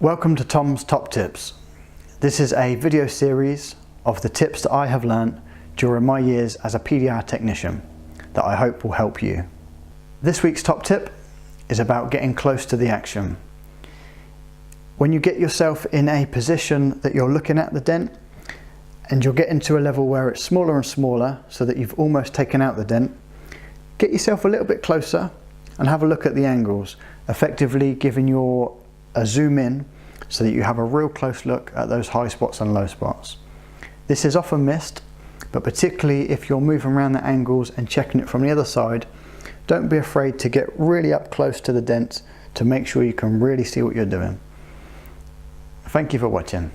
Welcome to Tom's Top Tips. This is a video series of the tips that I have learnt during my years as a PDR technician that I hope will help you. This week's top tip is about getting close to the action. When you get yourself in a position that you're looking at the dent and you'll get into a level where it's smaller and smaller so that you've almost taken out the dent, get yourself a little bit closer and have a look at the angles, effectively giving a zoom in so that you have a real close look at those high spots and low spots. This is often missed, but particularly if you're moving around the angles and checking it from the other side, don't be afraid to get really up close to the dent to make sure you can really see what you're doing. Thank you for watching.